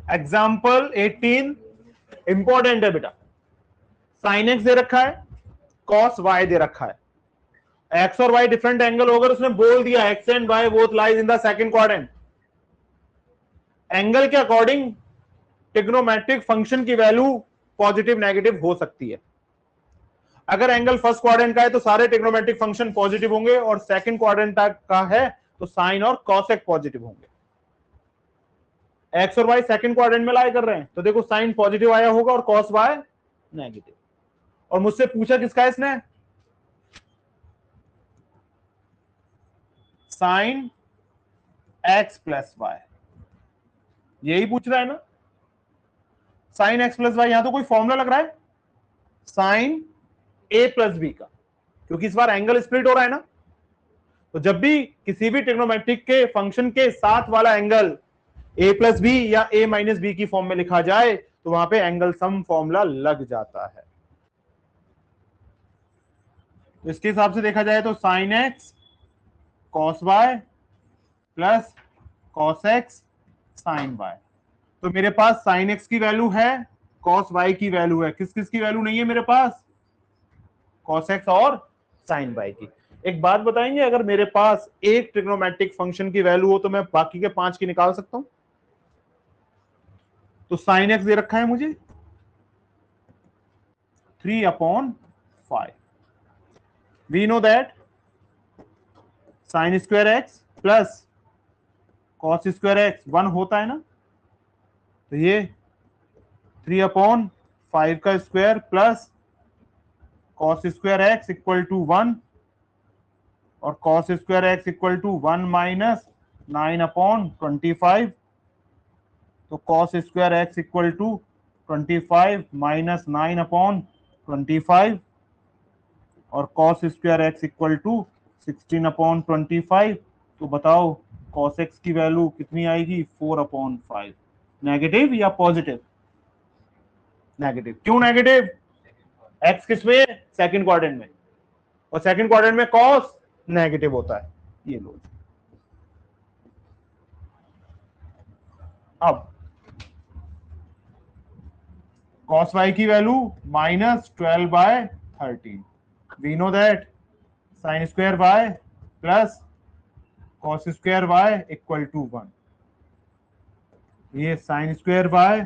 Example 18 important है बेटा। Sine x दे रखा है, कॉस वाई दे रखा है। एक्स और वाई डिफरेंट एंगल होकर उसने बोल दिया x and y both lies in the second quadrant. Angle के अकॉर्डिंग ट्रिग्नोमेट्रिक फंक्शन की वैल्यू पॉजिटिव नेगेटिव हो सकती है। अगर एंगल फर्स्ट क्वाड्रेंट का है तो सारे ट्रिग्नोमेट्रिक फंक्शन पॉजिटिव होंगे, और सेकंड क्वाड्रेंट का है तो साइन और कॉसेक पॉजिटिव होंगे। एक्स और वाई सेकंड क्वाड्रेंट में लाई कर रहे हैं तो देखो साइन पॉजिटिव आया होगा और कॉस वाई नेगेटिव। और मुझसे पूछा किसका है इसने, साइन एक्स प्लस वाई, यही पूछ रहा है ना। साइन एक्स प्लस वाई, यहां तो कोई फॉर्मूला लग रहा है साइन ए प्लस बी का, क्योंकि इस बार एंगल स्प्लिट हो रहा है ना। तो जब भी किसी भी ट्रिग्नोमेट्रिक के फंक्शन के साथ वाला एंगल ए प्लस बी या ए माइनस बी की फॉर्म में लिखा जाए तो वहां पे एंगल सम फॉर्मूला लग जाता है। तो इसके हिसाब से देखा जाए तो sine x cos y plus cos x sine y. तो मेरे पास साइन एक्स की वैल्यू है, कॉस वाई की वैल्यू है, किस किस की वैल्यू नहीं है मेरे पास, कॉस एक्स और साइन वाई की। एक बात बताएंगे, अगर मेरे पास एक ट्रिग्नोमेट्रिक फंक्शन की वैल्यू हो तो मैं बाकी के 5 की निकाल सकता हूं। तो साइन एक्स दे रखा है मुझे 3/5। We know that sine square x plus cos square x 1 होता है ना। तो ये 3/5 का square plus cos square x equal to 1 और cos square x equal to 1 minus 9/25। तो cos square x equal to 25 minus 9/25 और cos square x equal to 16/25। तो बताओ कॉस एक्स की वैल्यू कितनी आएगी, 4/5। नेगेटिव या पॉजिटिव, नेगेटिव। क्यों नेगेटिव, एक्स किस में, सेकंड क्वाड्रेंट में, और सेकंड क्वाड्रेंट में कॉस नेगेटिव होता है। ये लो, अब cos y की वैल्यू -12/13। We know that sine square y plus cos square y equal to 1। ये साइन स्क्वायर y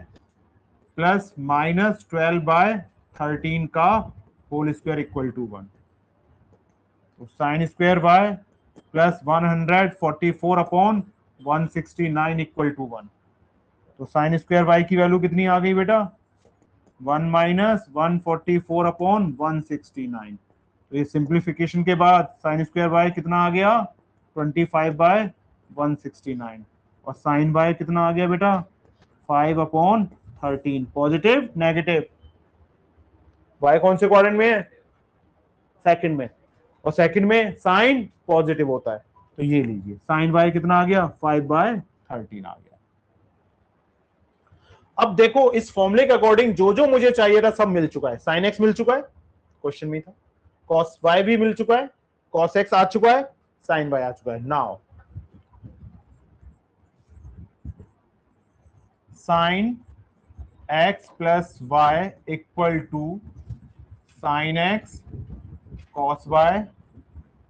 प्लस -12/13 का होल स्क्वायर इक्वल टू 1। तो sine square y plus 144/169 equal to 1। तो साइन स्क्वायर y की value कितनी आ गई बेटा, 1 माइनस 144/169। तो ये सिंप्लीफिकेशन के बाद साइन स्क्वायर y कितना आ गया, 25/169। और साइन y कितना आ गया बेटा, 5/13। पॉजिटिव नेगेटिव, y कौन से क्वाड्रेंट में है, सेकंड में, और सेकंड में साइन पॉजिटिव होता है। तो ये लीजिए साइन y कितना आ गया, 5/13 आ गया। अब देखो इस फॉर्मूले के अकॉर्डिंग जो जो मुझे चाहिए था सब मिल चुका है। साइन एक्स मिल चुका है, क्वेश्चन में था, कॉस वाई भी मिल चुका है, कॉस एक्स आ चुका है, साइन वाई आ चुका है। Now sine x plus y equal to sine x cos y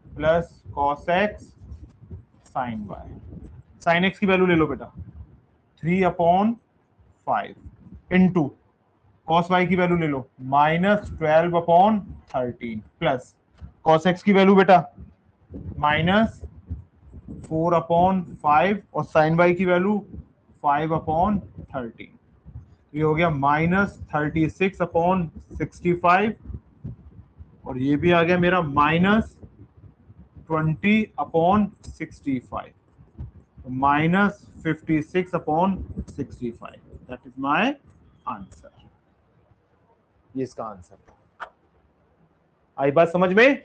plus cos x sine y. Sine x की वैल्यू ले लो बेटा 3/5 इंटू कॉस वाई की वैल्यू ले लो -12/13 प्लस कॉस एक्स की वैल्यू बेटा -4/5 और साइन वाई की वैल्यू 5/13। ये हो गया -36/65 और ये भी आ गया मेरा -20/65, -56/65। That is my answer. ये इसका आंसर था। आई बात समझ में?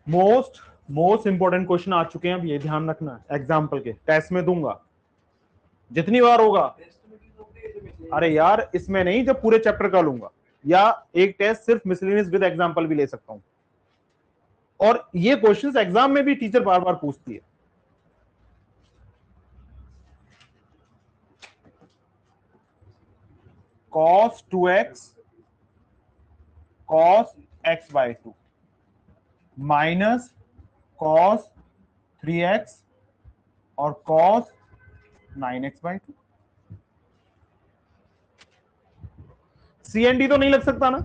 मोस्ट इंपोर्टेंट क्वेश्चन आ चुके हैं, अब ये ध्यान रखना, एग्जाम्पल के टेस्ट में दूंगा जितनी बार होगा। अरे यार इसमें नहीं, जब पूरे चैप्टर का लूंगा, या एक टेस्ट सिर्फ मिसलेनियस विद एग्जाम्पल भी ले सकता हूं। और ये क्वेश्चंस एग्जाम में भी टीचर बार बार पूछती है। cos 2x cos x by 2 minus cos 3x और cos 9x by 2। CND तो नहीं लग सकता ना।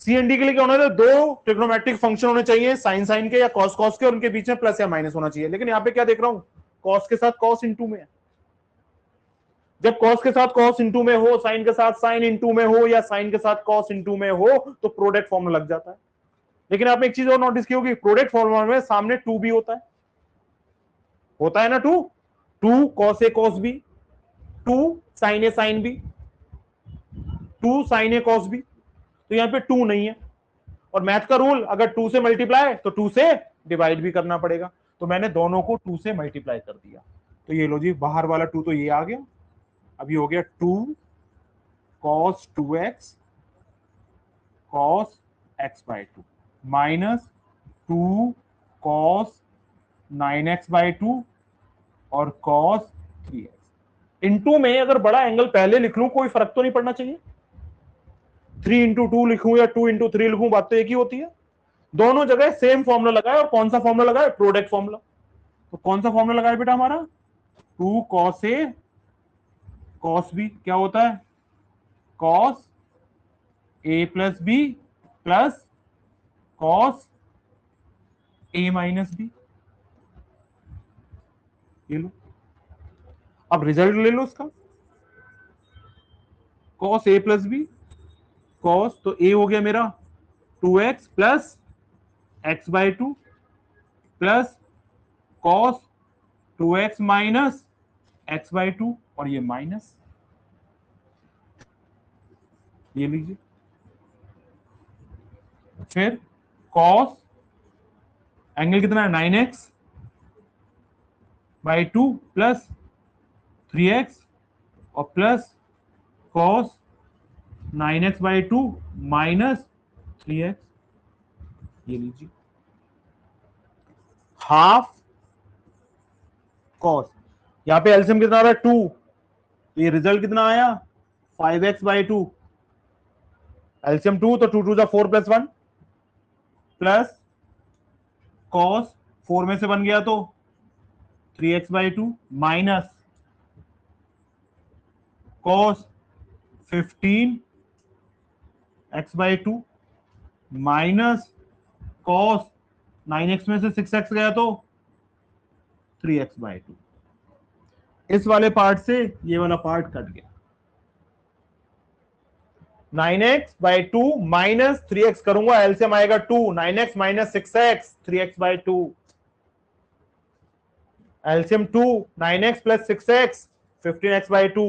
CND के लिए क्या होना चाहिए, दो ट्रिग्नोमेट्रिक फंक्शन होने चाहिए, साइन साइन के या कॉस कॉस के, और उनके बीच में प्लस या माइनस होना चाहिए। लेकिन यहां पे क्या देख रहा हूं, कॉस के साथ कॉस इंटू में है। जब कॉस के साथ कॉस इंटू में हो, साइन के साथ साइन इंटू में हो, या साइन के साथ कॉस इंटू में हो, तो प्रोडक्ट फॉर्मूला लग जाता है। लेकिन आपने एक चीज और नोटिस की होगी, प्रोडक्ट फॉर्मूला में सामने टू भी होता है ना, two cos A cos B, two sine A sine B, two sine A cos B. तो यहां पे टू नहीं है, और मैथ का रूल, अगर टू से मल्टीप्लाई तो टू से डिवाइड भी करना पड़ेगा। तो मैंने दोनों को टू से मल्टीप्लाई कर दिया। तो ये लो जी, बाहर वाला टू तो ये आ गया, अभी हो गया two cos 2x cos x by 2 minus two cos 9x by 2 और कॉस 3x। इंटू में अगर बड़ा एंगल पहले लिख लूं कोई फर्क तो नहीं पड़ना चाहिए, 3 into 2 लिखूं या 2 into 3 लिखूं, बात तो एक ही होती है। दोनों जगह सेम फॉर्मूला लगाए, और कौन सा फॉर्मूला लगाए, प्रोडक्ट फॉर्मूला। तो कौन सा फॉर्मूला लगाए बेटा हमारा, two cos A cos B, क्या होता है cos A plus B plus cos A minus B. ये लो, अब रिजल्ट ले लो उसका, cos A plus B cos, तो ए हो गया मेरा 2x plus x by 2 plus cos 2x minus x by 2, और ये माइनस, ये लीजिए। फिर कॉस एंगल कितना है 9x बाई 2 प्लस 3x और plus cos 9x by 2 minus 3x, ये लीजिए। हाफ कॉस, यहां पे एलसीएम कितना आ रहा है 2, ये रिजल्ट कितना आया 5x बाई 2, एलसीएम 2 तो 2 2 जा 4 प्लस 1 प्लस कॉस 4 में से बन गया तो 3x by 2 minus cos 15 x by 2 minus cos 9x में से 6x गया तो 3x बाई 2। इस वाले पार्ट से ये वाला पार्ट कट गया, 9x बाई 2 माइनस 3x करूंगा, एलसीएम आएगा 2, 9x minus 6x 3x by 2, LCM 2, 9x plus 6x 15x by 2,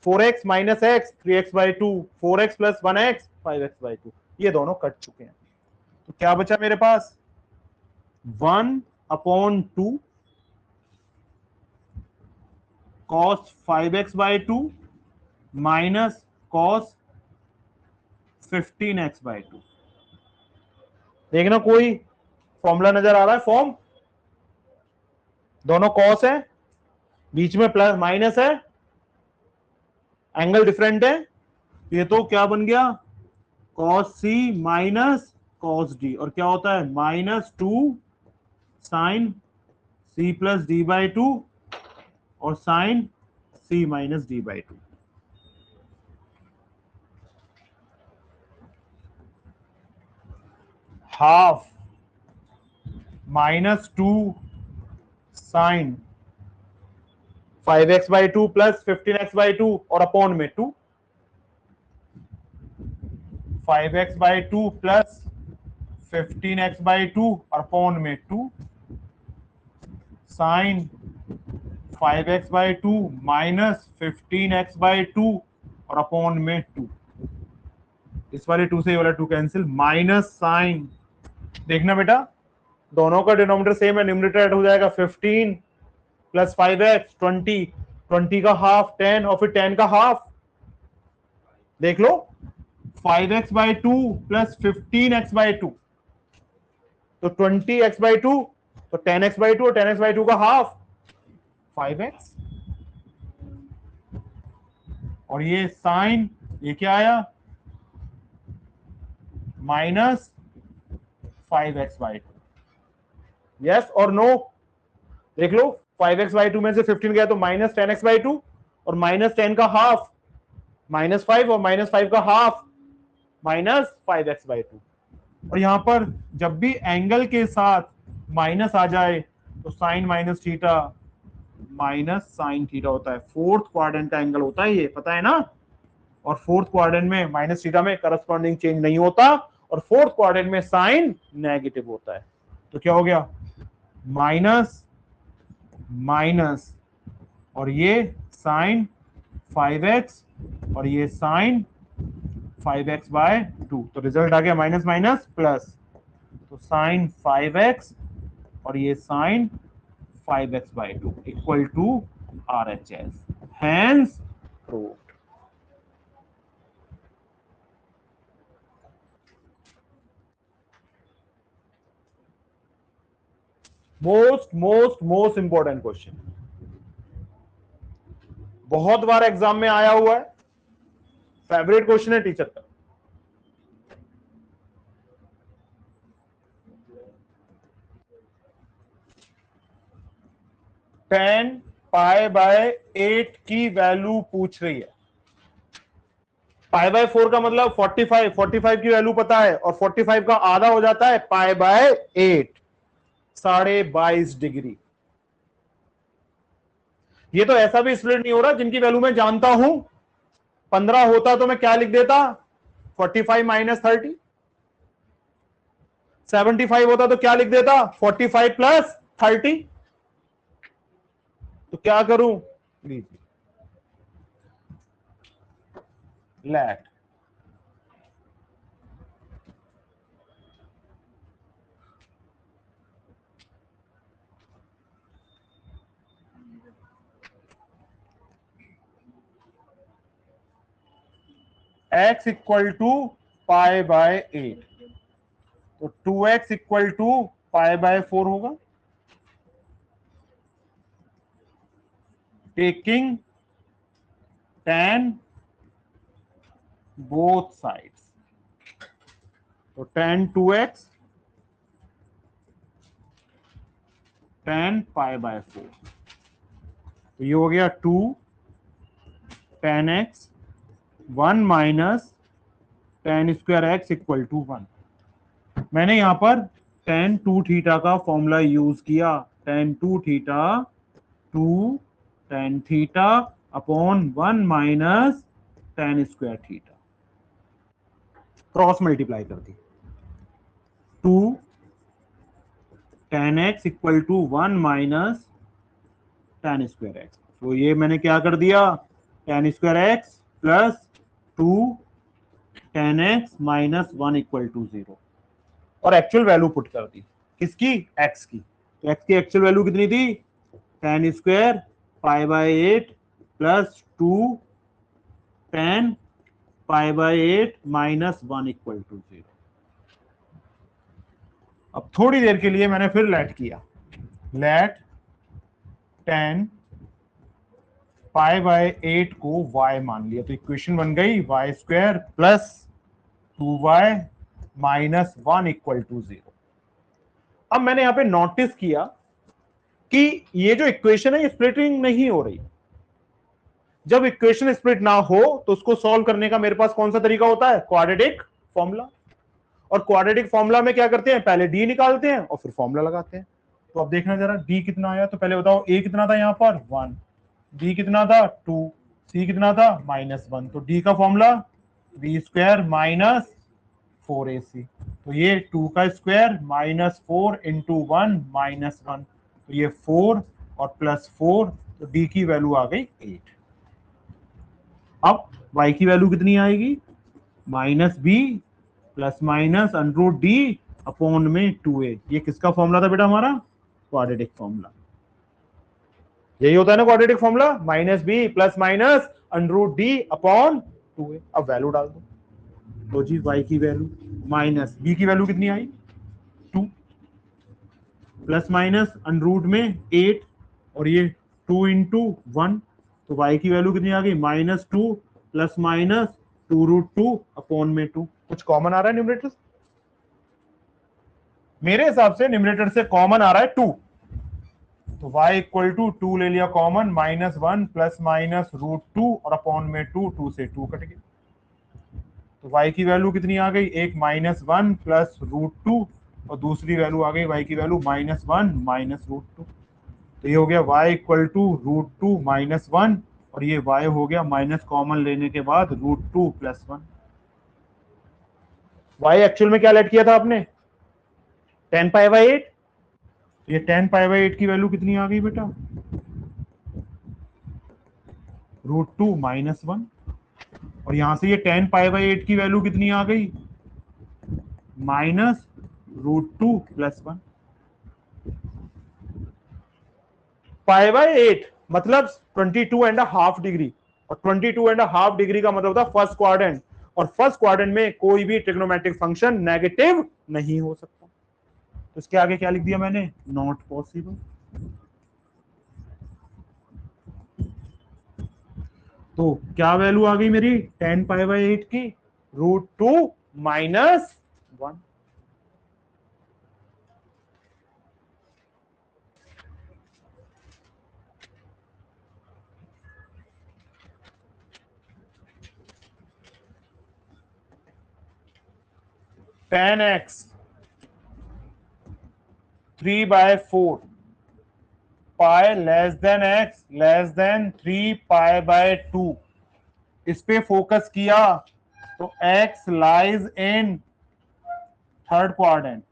4x minus x 3x by 2, 4x plus 1x 5x by 2। ये दोनों कट चुके हैं, तो क्या बचा मेरे पास 1/2 cos 5x by 2 minus cos 15x by 2। देखना कोई फॉर्मूला नजर आ रहा है, फॉर्म दोनों cos है, बीच में प्लस माइनस है, एंगल डिफरेंट है, ये तो क्या बन गया cos c minus cos d, और क्या होता है minus 2 sine c plus d by 2 और sine c minus d by 2। Half minus 2 sine 5x by 2 plus 15x by 2 और अपॉन में 2, 5x by 2 plus 15x by 2 और अपॉन में 2 sine 5x by 2 minus 15x by 2 और upon में 2। इस वाले 2 से ये वाला 2 कैंसिल, माइनस साइन, देखना बेटा दोनों का डिनोमिनेटर सेम है, न्यूमरेटर ऐड हो जाएगा 15 प्लस 5x 20, 20 का हाफ 10 और फिर 10 का हाफ, देख लो 5x by 2 plus 15x by 2, तो 20x/2, तो 10x/2 और 10x/2 का हाफ 5x, और ये साइन, ये क्या आया -5x/2। यस और नो? देख लो, 5x/2 में से 15 गया तो -10x/2, और -10 का हाफ -5, और -5 का हाफ -5x/2। और यहां पर जब भी एंगल के साथ माइनस आ जाए तो sine minus theta minus sine theta होता है। फोर्थ क्वाड्रेंट का एंगल होता है ये, पता है ना? और फोर्थ क्वाड्रेंट में माइनस थीटा में करस्पॉन्डिंग चेंज नहीं होता, और फोर्थ क्वाड्रेंट में साइन नेगेटिव होता है। तो क्या हो गया, माइनस माइनस, और ये साइन 5x, और ये साइन 5x/2। तो रिजल्ट आ गया माइनस माइनस प्लस, तो साइन 5x और ये sine 5x/2 equal to RHS, hence proved. Most important question, बहुत बार एग्जाम में आया हुआ है, फेवरेट क्वेश्चन है टीचर का। टेन π/8 की वैल्यू पूछ रही है। π/4 का मतलब 45 की वैल्यू पता है, और 45 का आधा हो जाता है π/8, 22.5 डिग्री। ये तो ऐसा भी स्प्लिट नहीं हो रहा जिनकी वैल्यू मैं जानता हूं। 15 होता तो मैं क्या लिख देता, 45 - 30। 75 होता तो क्या लिख देता, 45 + 30। तो क्या करूं, लीजिए लेट x इक्वल टू π/8, तो 2x इक्वल टू π/4 होगा। टेकिंग tan बोथ साइड्स, तो tan 2x tan π/4, तो ये हो गया 2 tan x 1 minus tan square x equal to 1। मैंने यहां पर tan 2 थीटा का फॉर्मूला यूज किया, tan 2 theta 2 tan theta upon 1 minus tan square theta, cross multiply कर दी। 2 tan x equal to 1 minus tan square x, तो ये मैंने क्या कर दिया, tan square x plus 2 tan x minus 1 equal to 0, और एक्चुअल वैल्यू पुट कर दी, किसकी, x की। तो x की एक्चुअल वैल्यू कितनी थी, tan square π/8 plus 2 tan π/8 minus 1 equal to 0। अब थोड़ी देर के लिए मैंने फिर लेट किया, लेट tan π/8 को y मान लिया, तो इक्वेशन बन गई y² plus 2y minus 1 equal to 0। अब मैंने यहां पे नोटिस किया कि ये जो इक्वेशन है ये स्प्लिटिंग नहीं हो रही। जब इक्वेशन स्प्लिट ना हो तो उसको सॉल्व करने का मेरे पास कौन सा तरीका होता है, क्वाड्रेटिक फॉर्मूला। और क्वाड्रेटिक फॉर्मूला में क्या करते हैं, पहले डी निकालते हैं और फिर फॉर्मूला लगाते हैं। तो अब देखना जरा डी कितना आया, तो पहले बताओ a कितना था यहाँ पर 1, b कितना था 2, c कितना था -1। तो d का फॉर्मूला b² माइनस 4ac, तो ये 2 का स्क्वायर माइनस 4 इंटू 1 माइनस 1, तो ये 4 और प्लस 4, तो d की वैल्यू आ गई 8। अब y की वैल्यू कितनी आएगी, -b plus minus √d upon में 2a। ये किसका फॉर्मूला था बेटा, हमारा क्वाड्रेटिक फॉर्मूला। यही होता है ना quadratic formula, -b plus minus √d upon 2a। अब वैल्यू डाल दो, तो जी y की वैल्यू माइनस b की वैल्यू कितनी आई 2, प्लस माइनस अनरूट में 8 और ये 2 इंटू 1, तो y की वैल्यू कितनी आ गई -2 प्लस माइनस 2√2 अपॉन में 2। कुछ कॉमन आ रहा है न्यूमरेटर? मेरे हिसाब से न्यूमरेटर से कॉमन आ रहा है 2, तो y इक्वल टू 2 ले लिया कॉमन, -1 प्लस माइनस √2 और अपॉन में 2, 2 से 2 कट गया, तो y की वैल्यू कितनी आ गई, एक -1 प्लस √2 और दूसरी वैल्यू आ गई y की वैल्यू -1 माइनस √2, तो ये हो गया y इक्वल टू √2 -1 और ये y हो गया माइनस कॉमन लेने के बाद √2 प्लस 1। y एक्चुअल में क्या लेट किया था आपने, 10π/8, ये 10π/8 की वैल्यू कितनी आ गई बेटा, √2 -1 और यहां से ये 10π/8 की वैल्यू कितनी आ गई, -√2 प्लस 1। π/8 मतलब 22.5 डिग्री, और 22.5 डिग्री का मतलब होता है फर्स्ट क्वाड्रेंट, और फर्स्ट क्वाड्रेंट में कोई भी ट्रिग्नोमेट्रिक फंक्शन नेगेटिव नहीं हो सकता, तो इसके आगे क्या लिख दिया मैंने, नॉट पॉसिबल। तो क्या वैल्यू आ गई मेरी 10π/8 की, √2 -1। tan x 3/4 pi less than x less than 3π/2, इस पे फोकस किया तो x lies in third quadrant,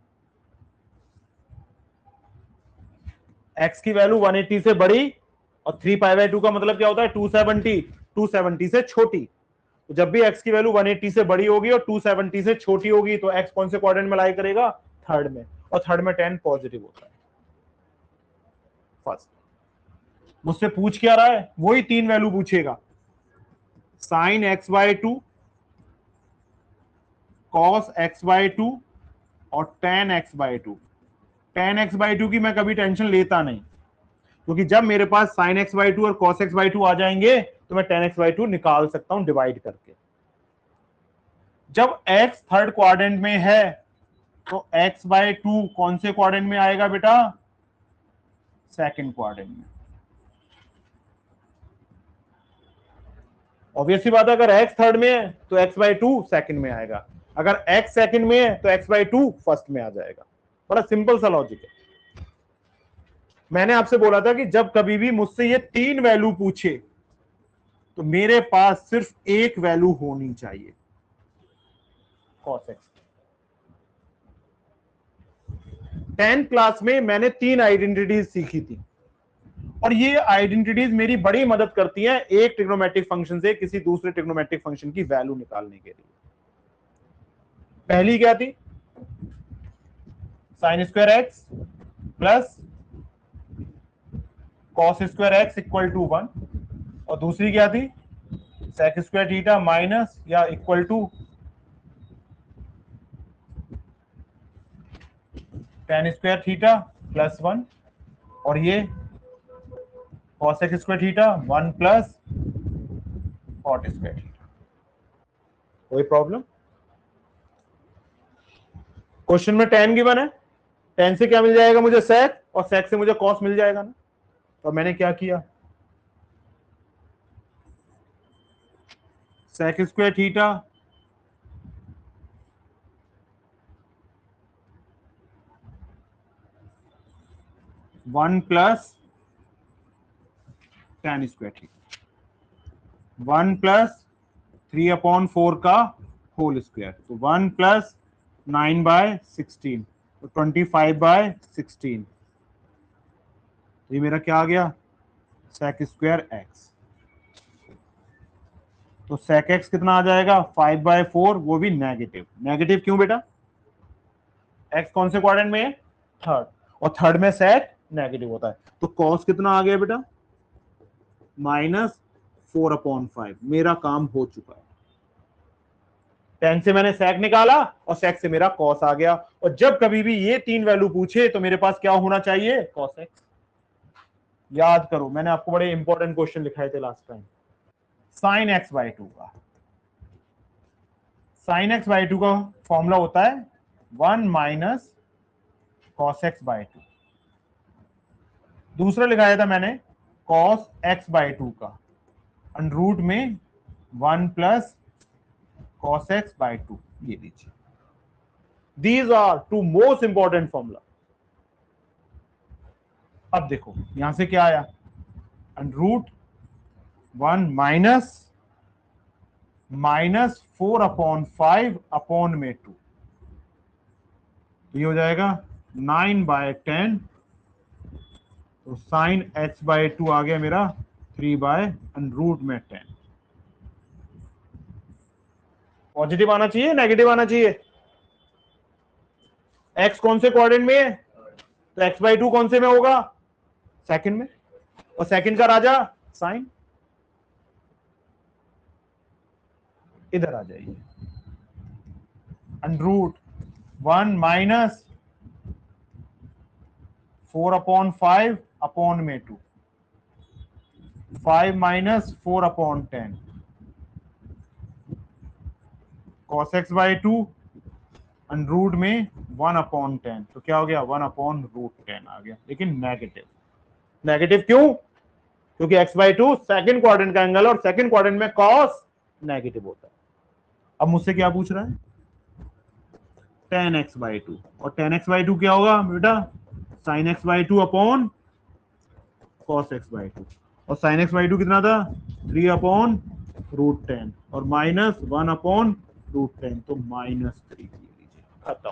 x की वैल्यू 180 से बड़ी और 3π/2 का मतलब क्या होता है 270, 270 से छोटी, तो जब भी x की वैल्यू 180 से बड़ी होगी और 270 से छोटी होगी तो x कौन से क्वाड्रेंट में लाई करेगा, थर्ड में, और थर्ड में 10 पॉजिटिव होता है। फर्स्ट मुझसे पूछ क्या रहा है, वही तीन वैल्यू पूछेगा, sin x/2, cos x/2 और tan x/2। tan x/2 की मैं कभी टेंशन लेता नहीं, क्योंकि जब मेरे पास sin x/2 और cos x/2 आ जाएंगे तो मैं tan x/2 निकाल सकता हूं डिवाइड करके। जब x थर्ड क्वाड्रेंट में है तो x/2 कौन से क्वाड्रेंट में आएगा बेटा, सेकंड क्वाड्रेंट में। ऑब्वियसली बात है, अगर x थर्ड में है तो x/2 सेकंड में आएगा, अगर x सेकंड में है तो x/2 फर्स्ट में आ जाएगा। बड़ा सिंपल सा लॉजिक है। मैंने आपसे बोला था कि जब कभी भी मुझसे ये तीन वैल्यू पूछे तो मेरे पास सिर्फ एक वैल्यू होनी चाहिए, cos x। 10th क्लास में मैंने तीन आइडेंटिटीज सीखी थी, और ये आइडेंटिटीज मेरी बड़ी मदद करती हैं एक ट्रिग्नोमेट्रिक फंक्शन से किसी दूसरे ट्रिग्नोमेट्रिक फंक्शन की वैल्यू निकालने के लिए। पहली क्या थी, sin² x plus cos² x equal to 1, और दूसरी क्या थी, sec² थीटा माइनस या equal to tan² theta plus 1, और ये cos x² theta 1 plus cot² theta. कोई प्रॉब्लम? क्वेश्चन में tan गिवन है, tan से क्या मिल जाएगा मुझे, sec, और sec से मुझे cos मिल जाएगा ना, तो मैंने क्या किया, sec² theta 1 plus tan² theta 1 plus 3/4 का होल स्क्वायर, तो 1 प्लस 9/16, तो 25/16, ये मेरा क्या आ गया, sec² x। तो sec x कितना आ जाएगा, 5/4, वो भी नेगेटिव। नेगेटिव क्यों बेटा, x कौन से क्वाड्रेंट में है, थर्ड, और थर्ड में sec नेगेटिव होता है, तो cos कितना आ गया बेटा, -4/5। मेरा काम हो चुका है। tan से मैंने sec निकाला और sec से मेरा cos आ गया, और जब कभी भी ये 3 वैल्यू पूछे तो मेरे पास क्या होना चाहिए, cos x। याद करो, मैंने आपको बड़े इंपॉर्टेंट क्वेश्चन लिखाए थे लास्ट टाइम। sin x/2 का sin x/2 का फॉर्मूला होता है 1 माइनस cos x/2। दूसरा लिखाया था मैंने cos x/2 का अंडर रूट में 1 प्लस cos x/2। ये लीजिए, these are two most important formula. अब देखो यहां से क्या आया, अंडर रूट 1 माइनस 4/5 अपॉन में 2, ये हो जाएगा 9/10। तो साइन x/2 आ गया मेरा 3/√10। पॉजिटिव आना चाहिए, नेगेटिव आना चाहिए। x कौन से क्वाड्रेंट में है, तो x/2 कौन से में होगा, सेकंड में, और सेकंड का राजा साइन। इधर आ जाइए, √1 माइनस 4/5 अपॉन में 2, 5 माइनस 4/10 cos x/2 अंडर में 1/10। तो क्या हो गया, 1/√10 आ गया, लेकिन नेगेटिव। नेगेटिव क्यों, क्योंकि x/2 सेकंड क्वाड्रेंट का एंगल, और सेकंड क्वाड्रेंट में cos नेगेटिव होता है। अब मुझसे क्या पूछ रहा है, tan x/2, और tan x/2 क्या होगा बेटा, sin x/2 upon cos x/2, और sin x/2 कितना था, 3/√10, और माइनस 1/√10, तो -3 लीजिए, खत्म।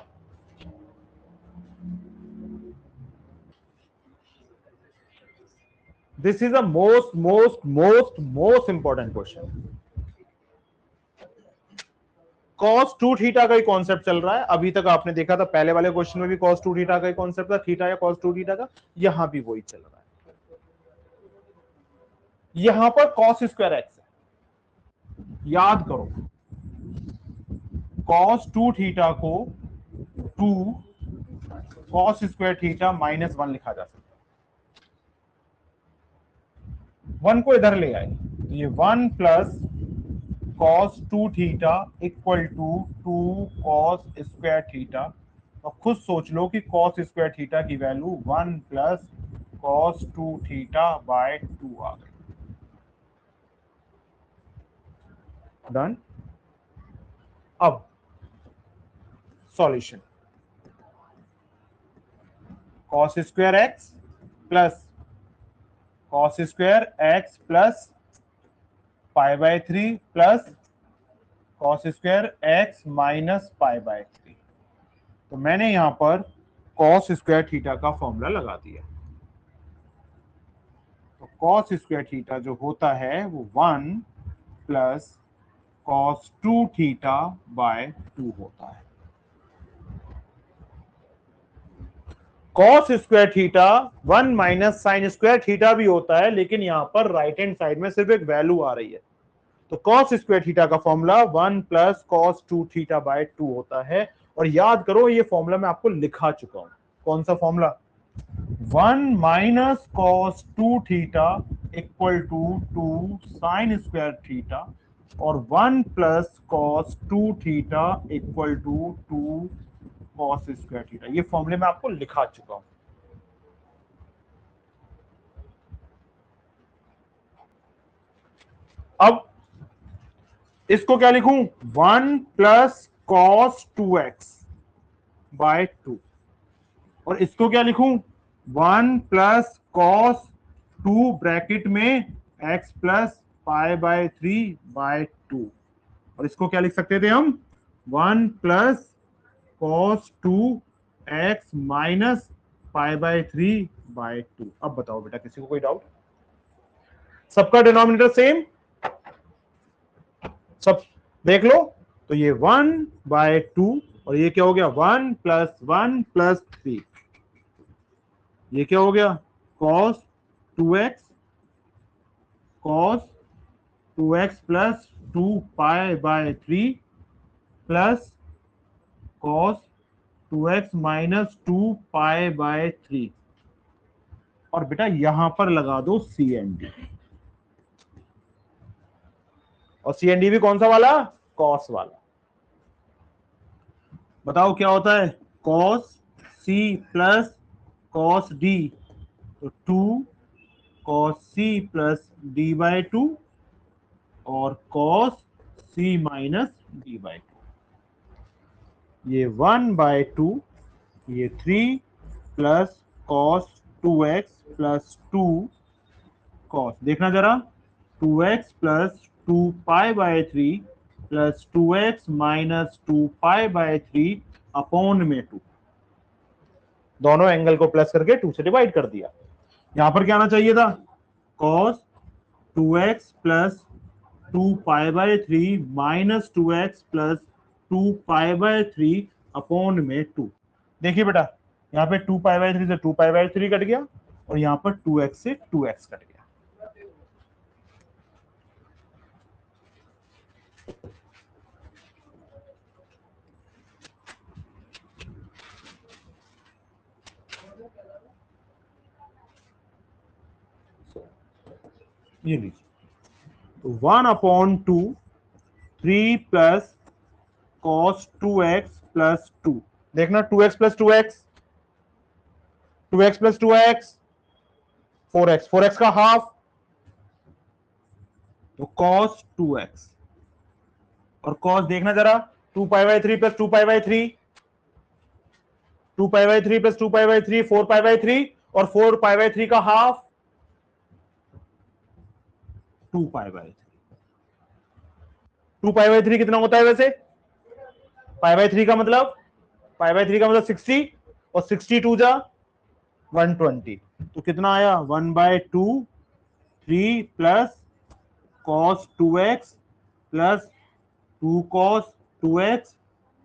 This is a most important question. cos 2 theta का ही कॉन्सेप्ट चल रहा है। अभी तक आपने देखा था पहले वाले क्वेश्चन में भी cos 2 थीटा का ही कॉन्सेप्ट था, थीटा या cos 2 थीटा का, यहां भी वही चल रहा है। यहां पर cos स्क्वायर x है, याद करो cos 2 थीटा को 2 cos स्क्वायर थीटा -1 लिखा जा सकता है। 1 को इधर ले आए तो ये 1 plus cos 2 theta equal to 2 cos square theta. और खुद सोच लो कि cos स्क्वायर थीटा की value 1 plus cos 2 theta by 2 आ गई। डन। अब solution, cos square x plus cos square x plus π/3 plus cos square x minus π/3। तो मैंने यहां पर cos स्क्वायर थीटा का फॉर्मूला लगा दिया। तो cos स्क्वायर थीटा जो होता है वो 1 प्लस cos 2 थीटा बाय 2 होता है। cos square theta 1 minus sign square theta भी होता है, लेकिन यहां पर राइट हैंड साइड में सिर्फ एक वैल्यू आ रही है। तो cos स्क्वायर थीटा का formula 1 plus cos 2 theta by 2 होता है। और याद करो ये फॉर्मूला मैं आपको लिखा चुका हूं। कौन सा formula, 1 minus cos 2 theta equal to 2 sine square theta, और 1 plus cos 2 theta equal to 2 cos square theta. ये फॉर्मूले मैं आपको लिखा चुका हूं। अब इसको क्या लिखूं, 1 प्लस cos 2x बाय 2, और इसको क्या लिखूं, 1 प्लस cos 2 ब्रैकेट में x प्लस π/3 बाय 2, और इसको क्या लिख सकते थे हम, 1 plus cos 2x minus π/3 bye 2। अब बताओ बेटा, किसी को कोई डाउट, सबका डिनोमिनेटर सेम, सब देख लो। तो ये 1/2, और ये क्या हो गया, 1 प्लस 3, ये क्या हो गया, cos 2x plus 2 π/3 plus cos 2x minus 2 पाई/3। और बेटा यहां पर लगा दो CND, और CND भी कौन सा वाला? कॉस वाला। बताओ क्या होता है? Cos C plus cos D, तो 2 कॉस C प्लस D/2 और कॉस C माइनस D/2। ये 1/2, ये 3 plus cos 2x plus 2 cos, देखना जरा, 2x प्लस 2 पाई/3 प्लस 2x माइनस 2 पाई/3 अपॉन में 2। दोनों एंगल को प्लस करके 2 से डिवाइड कर दिया। यहां पर क्या आना चाहिए था? cos 2x प्लस 2 पाई/3 माइनस 2x प्लस 2 पाई/3 अपॉन में 2। देखिए बेटा, यहाँ पे 2 पाई/3 से 2 पाई/3 कट गया, और यहाँ पर 2x से 2x कट गया। ये लीजिए, तो 1/2 3 प्लस cos 2x प्लस 2। देखना, 2x plus 2x, 2x plus 2x 4x, 4x का हाफ, तो cos 2x। और cos देखना जरा, 2 पाई/3 प्लस 2 पाई/3, 2 पाई/3 प्लस 2 पाई/3 4 पाई/3, और 4 पाई/3 का हाफ 2 पाई/3। 2 पाई/3 कितना होता है वैसे? पाई/3 का मतलब, पाई/3 का मतलब 60, और 62 जा 120, तो कितना आया? 1/2 3 plus cos 2x plus 2 cos 2x,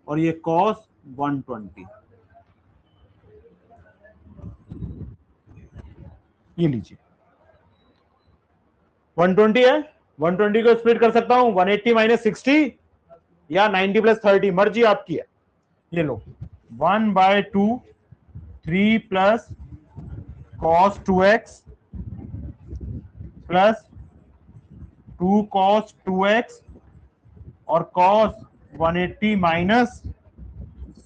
और ये cos 120। ये लीजिए, 120 है, 120 को स्प्लिट कर सकता हूं 180 माइनस 60 या 90 प्लस 30, मर्जी आपकी है। ये लो, 1/2 3 plus cos 2x plus 2 cos 2x और cos 180 माइनस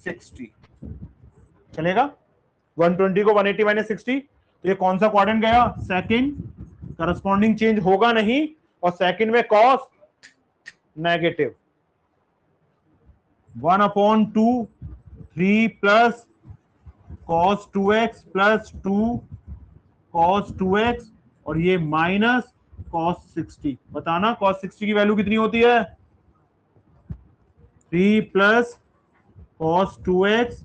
60 चलेगा। 120 को 180 माइनस 60, तो ये कौन सा क्वाड्रेंट गया? सेकंड, करस्पॉन्डिंग चेंज होगा नहीं, और सेकंड में cos negative 1/2 3 plus cos 2x plus 2 cos 2x, और ये माइनस cos 60। बताना cos 60 की वैल्यू कितनी होती है? 3 plus cos 2x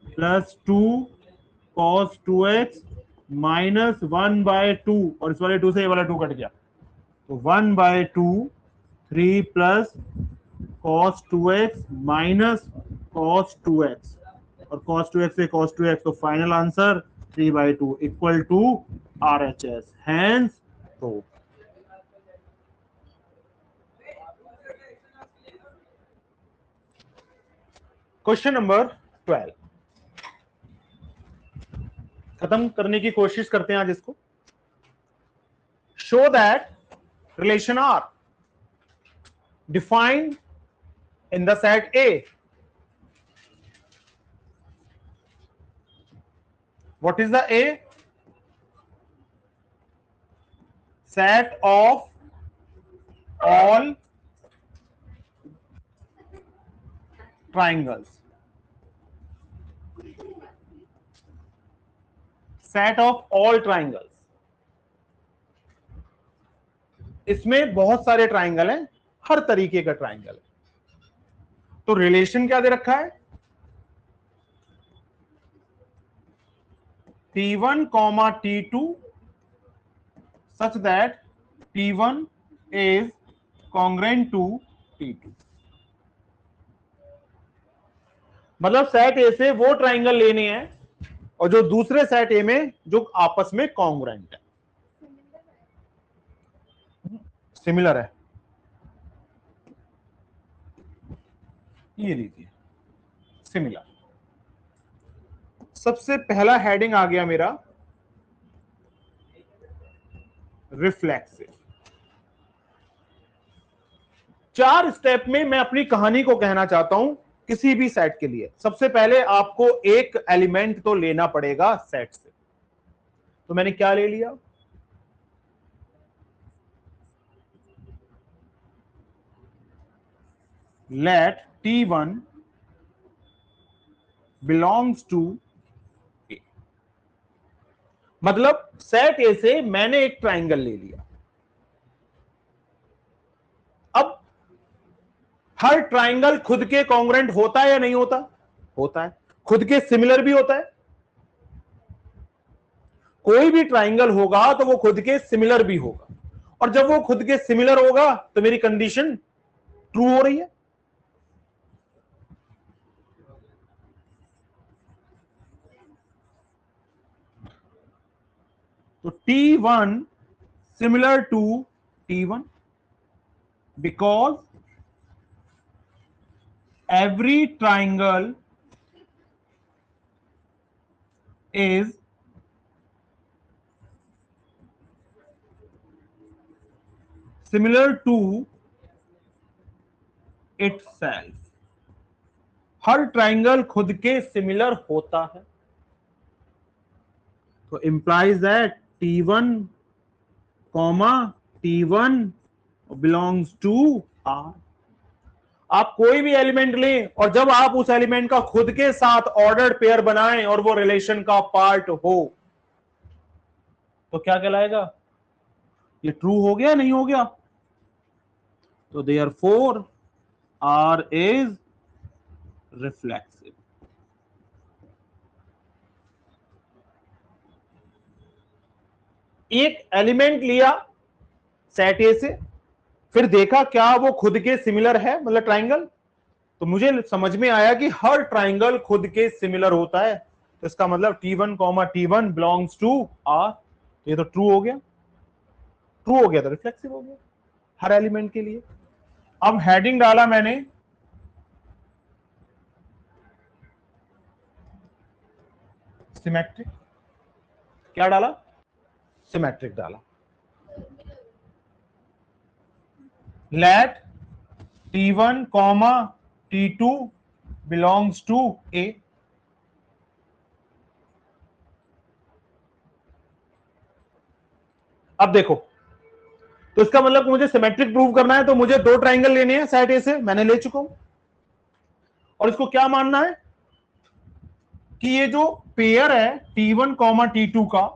plus 2 cos 2x minus 1/2, और इस वाले 2 से ये वाला 2 कट गया, तो 1/2 3 plus cos 2x minus cos 2x, और cos 2x से cos 2x, तो final answer 3/2 equal to RHS। Hence तो क्वेश्चन नंबर 12 खत्म करने की कोशिश करते हैं आज इसको। Show that relation R defined in the set A. What is the A? Set of all triangles. Set of all triangles. इसमें बहुत सारे ट्राइंगल हैं, हर तरीके का ट्राइंगल है। तो रिलेशन क्या दे रखा है? T1, T2 such that T1 is congruent to T2। मतलब सेट ए से वो ट्राइंगल लेने हैं, और जो दूसरे सेट ए में जो आपस में कॉन्ग्रुएंट है, सिमिलर है। ये लीजिए सिमिलर। सबसे पहला हेडिंग आ गया मेरा रिफ्लेक्सिव। 4 स्टेप में मैं अपनी कहानी को कहना चाहता हूं किसी भी सेट के लिए। सबसे पहले आपको एक एलिमेंट तो लेना पड़ेगा सेट से। तो मैंने क्या ले लिया, लेट T1 बिलोंग्स टू ए। मतलब सेट ए से मैंने एक ट्राइंगल ले लिया। अब हर ट्राइंगल खुद के कॉन्ग्रेंट होता है या नहीं होता? होता है। खुद के सिमिलर भी होता है। कोई भी ट्राइंगल होगा तो वो खुद के सिमिलर भी होगा, और जब वो खुद के सिमिलर होगा तो मेरी कंडीशन ट्रू हो रही है। तो T1 similar to T1 because every triangle is similar to itself। Her triangle खुद के सिमिलर होता है, तो implies that T1 comma T1 belongs to R। आप कोई भी एलिमेंट लें और जब आप उस एलिमेंट का खुद के साथ ऑर्डर्ड पेयर बनाएं और वो रिलेशन का पार्ट हो तो क्या कहलाएगा? ये ट्रू हो गया नहीं हो गया? तो देयरफॉर R इज रिफ्लेक्सिव। एक एलिमेंट लिया सेट ए से, फिर देखा क्या वो खुद के सिमिलर है, मतलब ट्राइंगल, तो मुझे समझ में आया कि हर ट्राइंगल खुद के सिमिलर होता है। तो इसका मतलब T1 comma T1 belongs to R। ये तो ट्रू हो गया। ट्रू हो गया तो रिफ्लेक्सिव हो गया हर एलिमेंट के लिए। अब हेडिंग डाला मैंने सिमेट्रिक। क्या डाला? सिमेट्रिक डाला। Let T1 comma T2 belongs to A। अब देखो, तो इसका मतलब मुझे सिमेट्रिक प्रूव करना है तो मुझे 2 ट्राइंगल लेने हैं सेट ए से, मैंने ले चुका हूं। और इसको क्या मानना है कि ये जो पेयर है T1 कॉमा T2 का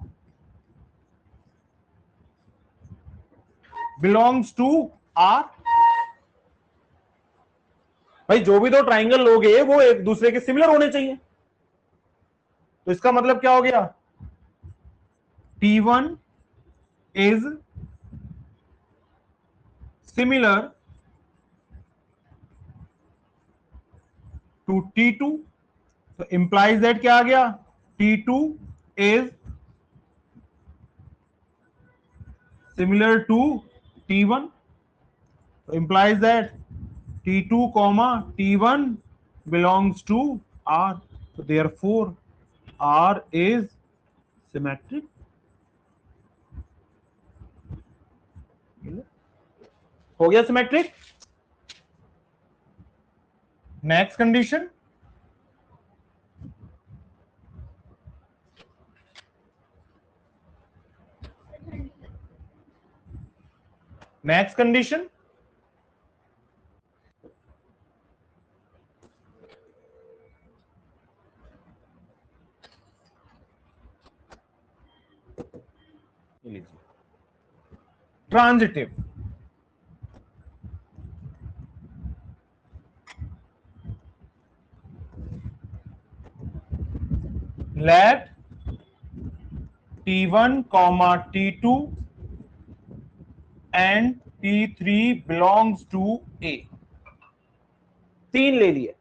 बिलोंग्स टू R। भाई जो भी 2 ट्राइंगल लोगे वो एक दूसरे के सिमिलर होने चाहिए। तो इसका मतलब क्या हो गया? T1 is similar to T2। तो इंप्लाइज दैट क्या आ गया? T2 is similar to T1। तो implies that T2 comma T1 belongs to R। So therefore R is symmetric। हो गया symmetric. Next condition, next condition, transitive. Let T1 comma T2 and T3 belongs to A। 3 ले लिए।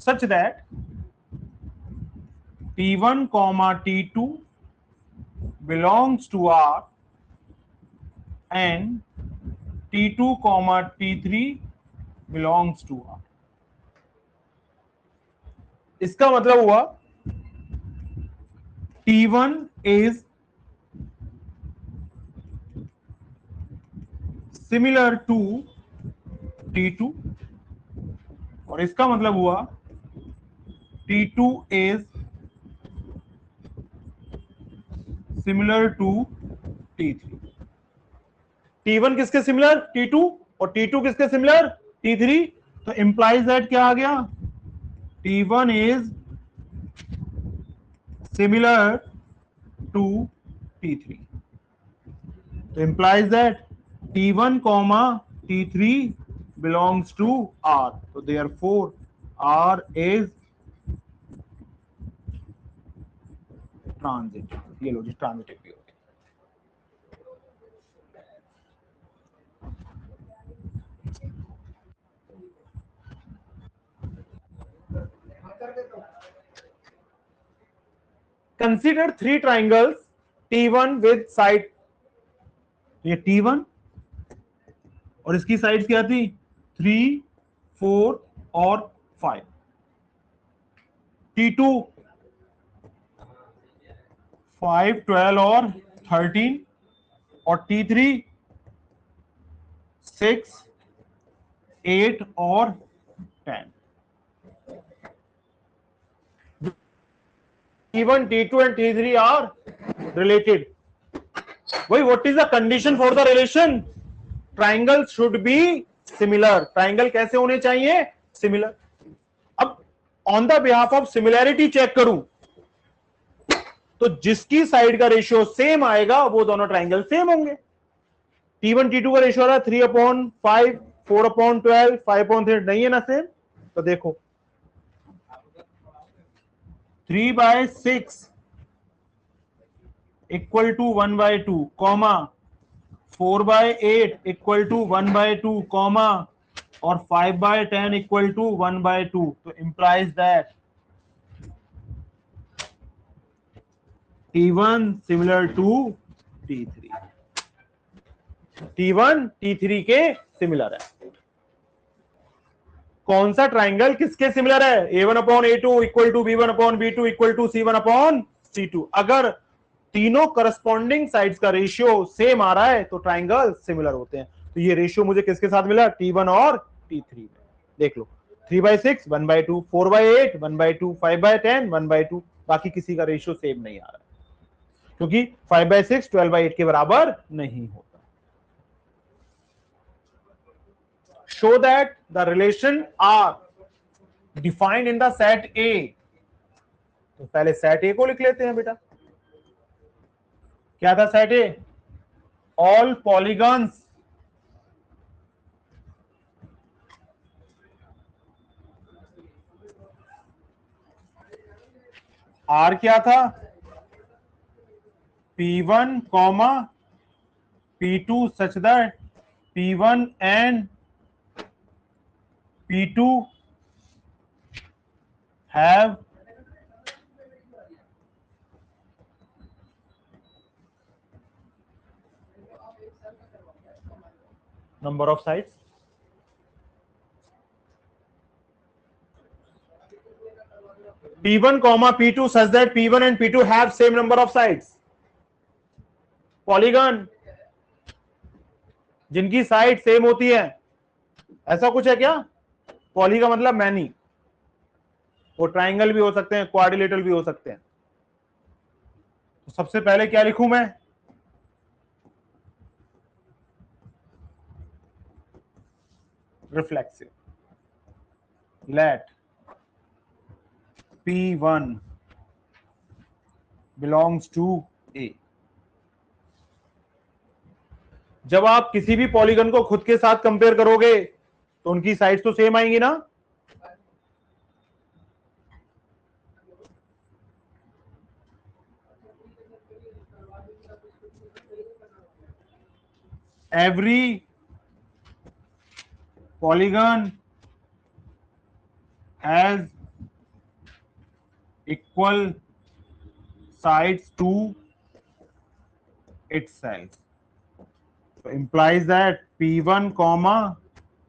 such that T1 comma T2 belongs to R and T2 comma T3 belongs to R. इसका मतलब हुआ T1 is similar to T2 और इसका मतलब हुआ T2 is similar to T3। T1 किसके सिमिलर? T2 और T2 किसके सिमिलर? T3। तो इंप्लाइज दैट क्या आ गया? T1 is similar to T3। तो implies that T1 comma T3 belongs to R। तो therefore R is ट्रांजिटिव। ये लो जी, ट्रांजिटिव भी हो गया। Consider 3 triangles T1 with side, ये T1 और इसकी साइड क्या थी? 3, 4 और 5। T2 5, 12 और 13 और T3 6, 8 और 10। T1, T2 and T3 are related. Why, what is the condition for the relation? Triangle should be similar. Triangle कैसे होने चाहिए? Similar. अब on the behalf of similarity check करूं तो जिसकी साइड का रेशियो सेम आएगा वो दोनों ट्राइंगल सेम होंगे। T1 T2 का रेशियो आ रहा है 3/5, 4/12, 5/3, नहीं है ना सेम? तो देखो 3/6 equal to 1/2 comma 4/8 equal to 1/2 comma और 5/10 इक्वल टू 1/2। तो implies that T1 similar to T3। T1 T3 के सिमिलर है। कौन सा ट्राइंगल किसके सिमिलर है? A1/A2 equal to B1/B2 equal to C1/C2। अगर तीनों करस्पॉन्डिंग साइड्स का रेशियो सेम आ रहा है तो ट्राइंगल सिमिलर होते हैं। तो ये रेशियो मुझे किसके साथ मिला? T1 और T3 में। देख लो 3/6 1/2, 4/8 1/2, 5/10 1/2। बाकी किसी का रेशियो सेम नहीं आ रहा है क्योंकि 5/6 12/8 के बराबर नहीं होता। Show that the relation R defined in the set A। तो पहले सेट ए को लिख लेते हैं बेटा। क्या था set A? All polygons are क्या था? P1 comma P2 such that P1 and P2 have number of sides। P1 comma P2 such that P1 and P2 have same number of sides। Polygon जिनकी side same होती है, ऐसा कुछ है क्या? Poly का मतलब मैनी। वो ट्राइंगल भी हो सकते हैं, क्वाड्रिलेटरल भी हो सकते हैं। तो सबसे पहले क्या लिखूं मैं? Reflexive. Let P1 belongs to A। जब आप किसी भी पॉलीगन को खुद के साथ कंपेयर करोगे तो उनकी साइड्स तो सेम आएंगी ना। Every polygon has equal sides to itself। So implies that P1 comma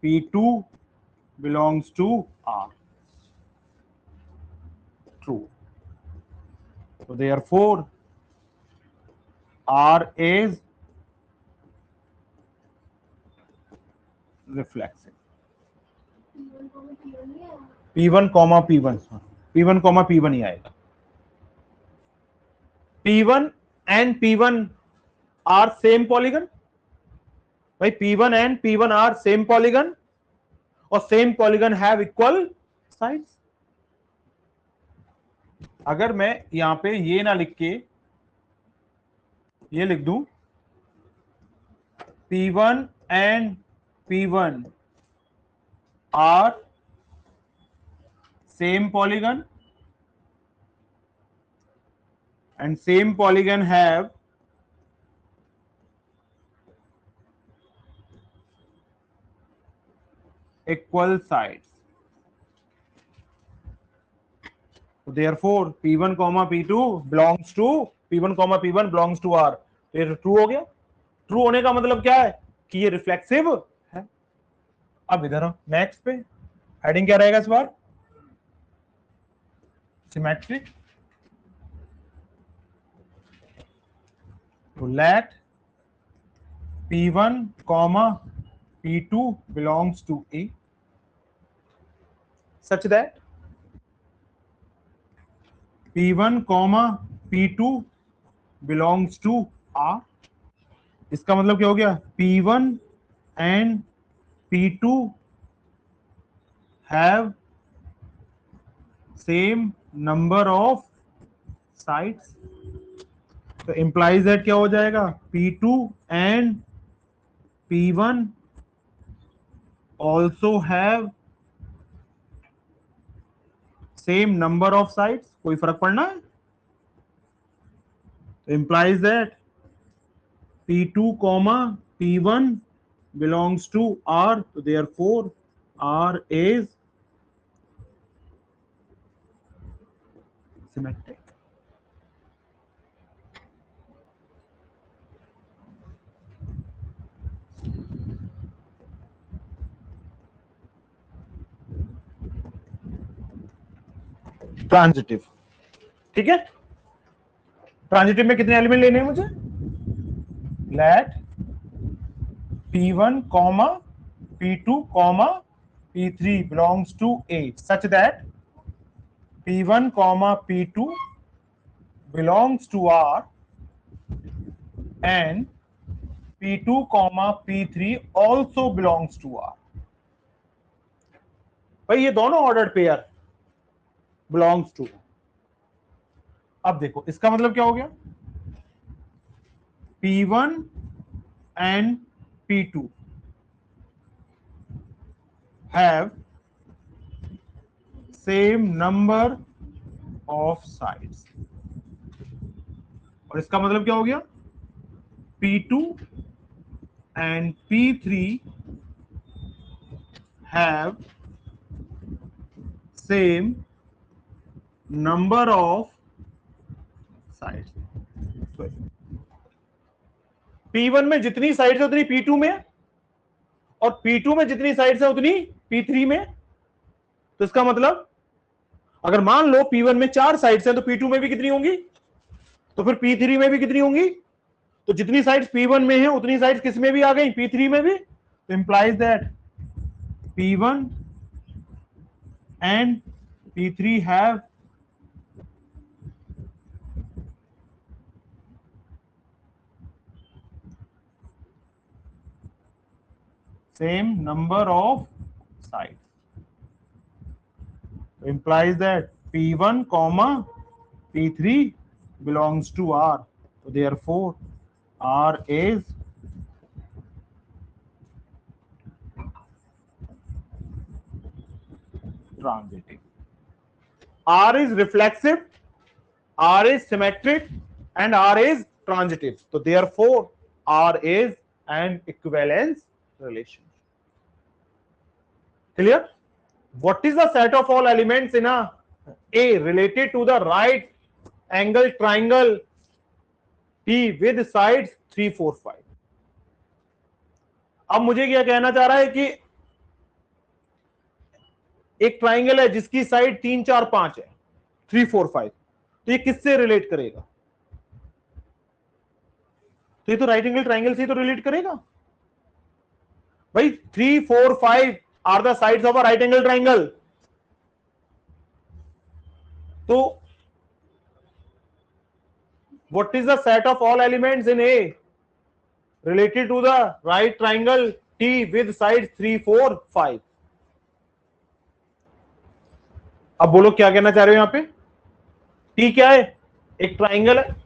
P2 belongs to R. True. So therefore, R is reflexive. P1 comma P1 P1 comma P1 ही आएगा. P1 and P1 are same polygon. भाई P1 and P1 are same polygon और same polygon have equal sides. अगर मैं यहां पे ये ना लिख के ये लिख दूं P1 and P1 are same polygon and same polygon have equal sides. So therefore P1 comma P2 belongs to P1 comma P1 belongs to R. तो ये ट्रू हो गया. ट्रू होने का मतलब क्या है कि ये रिफ्लेक्सिव है. अब इधर नेक्स्ट पे हेडिंग क्या रहेगा इस बार? सिमेट्रिक. तो late P1 comma P2 belongs to A such that P1 comma P2 belongs to R. इसका मतलब क्या हो गया? P1 and P2 have same number of sides. तो implies that क्या हो जाएगा? P2 and P1 also have same number of sides. कोई फर्क पड़ना है? तो implies that P2 comma P1 belongs to R. So therefore R is symmetric. Transitive. ठीक है. ट्रांजिटिव में कितने एलिमेंट लेने हैं मुझे? Let P1 comma P2 comma P3 belongs to A such that P1 comma P2 belongs to R and P2 comma P3 also belongs to R. भाई ये दोनों ऑर्डर्ड पेयर belongs to. अब देखो इसका मतलब क्या हो गया? P1 and P2 have same number of sides. और इसका मतलब क्या हो गया? P2 and P3 have same number of sides. P1 में जितनी साइड्स है उतनी P2 में और P2 में जितनी साइड्स है उतनी P3 में. तो इसका मतलब अगर मान लो P1 में 4 साइड्स हैं तो P2 में भी कितनी होंगी? तो फिर P3 में भी कितनी होंगी? तो जितनी साइड्स P1 में है उतनी साइड्स किस में भी आ गई? P3 में भी. तो implies that P1 and P3 have same number of sides. So implies that P1 comma P3 belongs to R. So therefore R is transitive. R is reflexive, R is symmetric, and R is transitive. So therefore R is an equivalence relation. Clear? What is the set of all elements in a related to the right angle triangle T with sides 3, 4, 5? अब मुझे क्या कहना चाह रहा है कि एक triangle है जिसकी साइड 3 4 5 है, 3 4 5, तो ये किससे रिलेट करेगा? तो ये तो राइट एंगल ट्राइंगल से तो रिलेट करेगा भाई। 3 4 5 are the sides of a right angle triangle. तो what is the set of all elements in A related to the right triangle T with sides 3 4 5? अब बोलो क्या कहना चाह रहे हो यहां पे? T क्या है? एक ट्राइंगल है,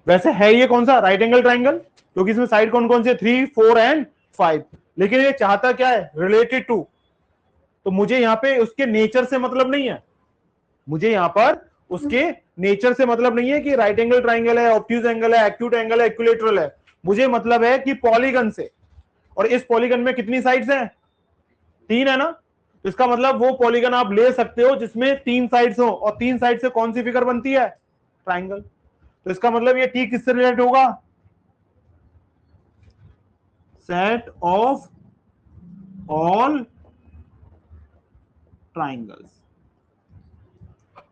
वैसे है ये कौन सा? राइट एंगल ट्राइंगल, क्योंकि इसमें साइड कौन कौन से? 3 4 एंड 5। लेकिन ये चाहता क्या है? Related to. तो मुझे यहां पे उसके नेचर से मतलब नहीं है, मुझे यहां पर उसके नेचर से मतलब नहीं है कि राइट एंगल ट्राइंगल है, ऑब्ट्यूज एंगल है, एक्यूट एंगल है, इक्विलेटरल है। मुझे मतलब है कि पॉलीगन से। और इस पॉलीगन में कितनी साइड्स हैं? 3 है ना। तो इसका मतलब वो पॉलीगन आप ले सकते हो जिसमें 3 साइड्स हो, और 3 साइड से कौन सी फिगर बनती है? ट्राइंगल। तो इसका मतलब ये टी किससे रिलेट होगा? Set of all triangles,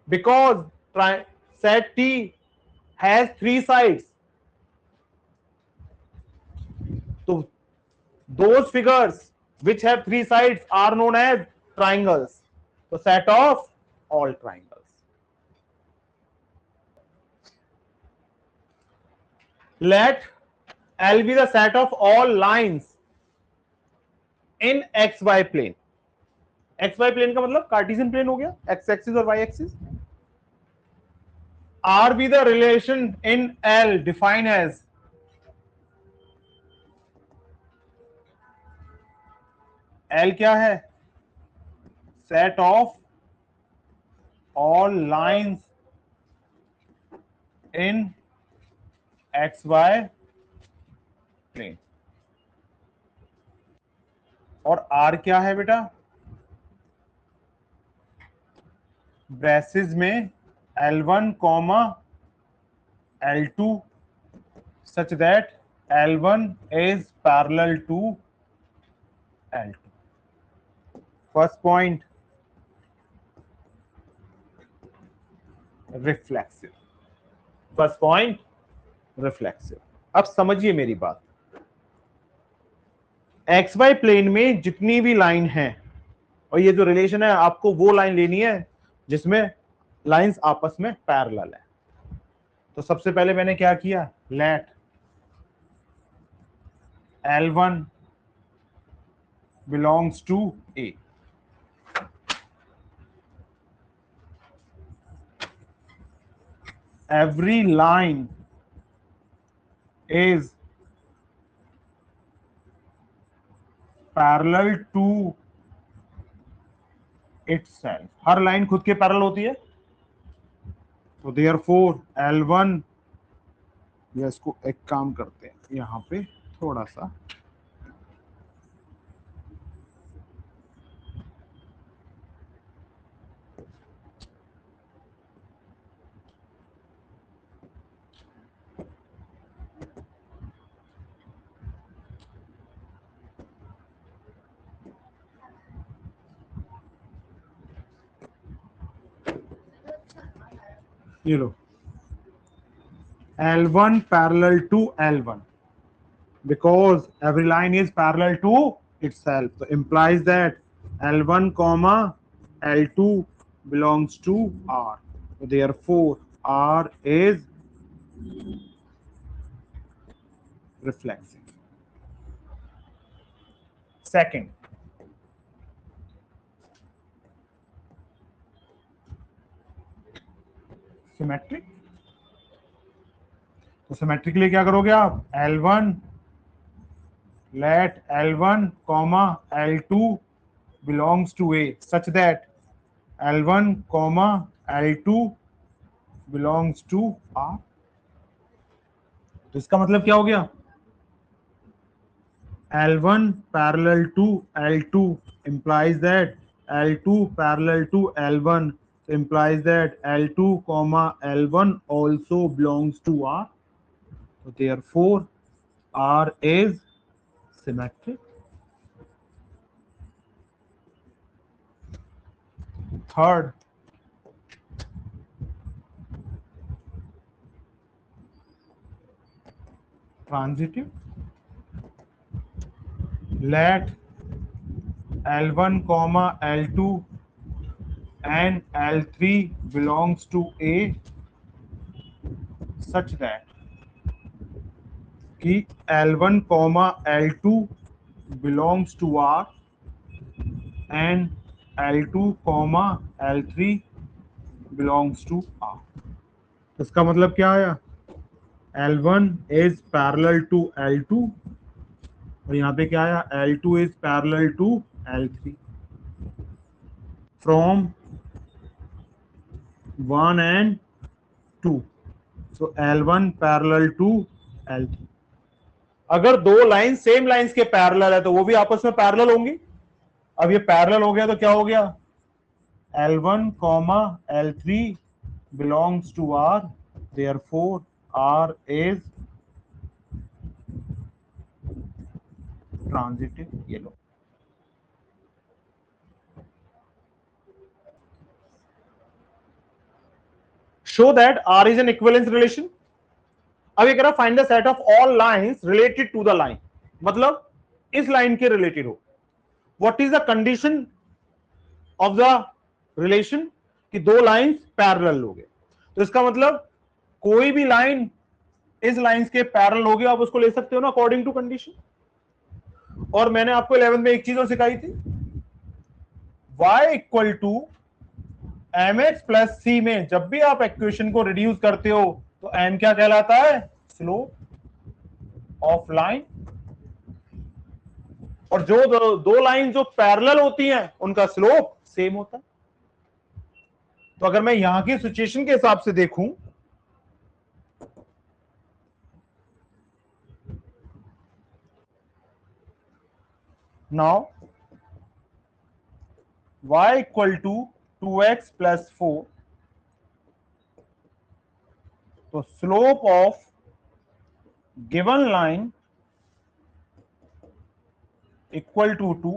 because set T has 3 sides. So those figures which have 3 sides are known as triangles. So set of all triangles. Let L be the set of all lines in xy plane. xy plane का मतलब Cartesian plane हो गया, x axis और y axis. R be the relation in L defined as L क्या है? Set of all lines in xy plane। और R क्या है बेटा? ब्रेसिस में L1 comma L2 such that L1 is parallel to L2। First point, reflexive. First point reflexive. अब समझिए मेरी बात, एक्स वाई प्लेन में जितनी भी लाइन है, और ये जो रिलेशन है आपको वो लाइन लेनी है जिसमें लाइंस आपस में पैरेलल है। तो सबसे पहले मैंने क्या किया? Let L1 belongs to A। Every line is parallel to itself। Her line खुद के पैरेलल होती है। तो therefore L1, या इसको एक काम करते हैं यहां पे थोड़ा सा, ये लो, L1 parallel to L1 because every line is parallel to itself, so implies that L1 comma L2 belongs to R, so therefore R is reflexive। Second, symmetric. तो सिमेट्रिक के लिए क्या करोगे आप? L1 let L1 comma L2 belongs to A such that L1 comma L2 belongs to R। तो इसका मतलब क्या हो गया? L1 parallel to L2 implies that L2 parallel to L1 implies that L2 comma L1 also belongs to R, so therefore R is symmetric। Third transitive, let L1 comma L2 and L3 belongs to A such that कि L1 comma L2 belongs to R and L2 comma L3 belongs to R. इसका मतलब क्या आया? L1 is parallel to L2 और यहाँ पे क्या आया? L2 is parallel to L3 from 1 and 2. So L1 parallel to L3. अगर दो लाइन सेम लाइंस के पैरेलल है तो वो भी आपस में पैरेलल होंगी. अब ये पैरेलल हो गया तो क्या हो गया? L1 comma L3 belongs to R, therefore R is transitive. ये लो. Show that R is an equivalence relation. अब ये कह रहा find the set of all lines related to the line, मतलब इस लाइन के रिलेटेड हो. What is the condition of the relation कि दो लाइंस पैरेलल हो गए. तो इसका मतलब कोई भी लाइन इस लाइंस के पैरेलल हो गया, आप उसको ले सकते हो ना अकॉर्डिंग टू कंडीशन. और मैंने आपको 11th में एक चीज और सिखाई थी, y equal to mx plus c में जब भी आप इक्वेशन को रिड्यूस करते हो तो m क्या कहलाता है? Slope of line. और जो दो लाइन जो पैरेलल होती हैं उनका स्लोप सेम होता है. तो अगर मैं यहां की सिचुएशन के हिसाब से देखूं, now y equal to 2x plus 4, तो slope of given line equal to 2,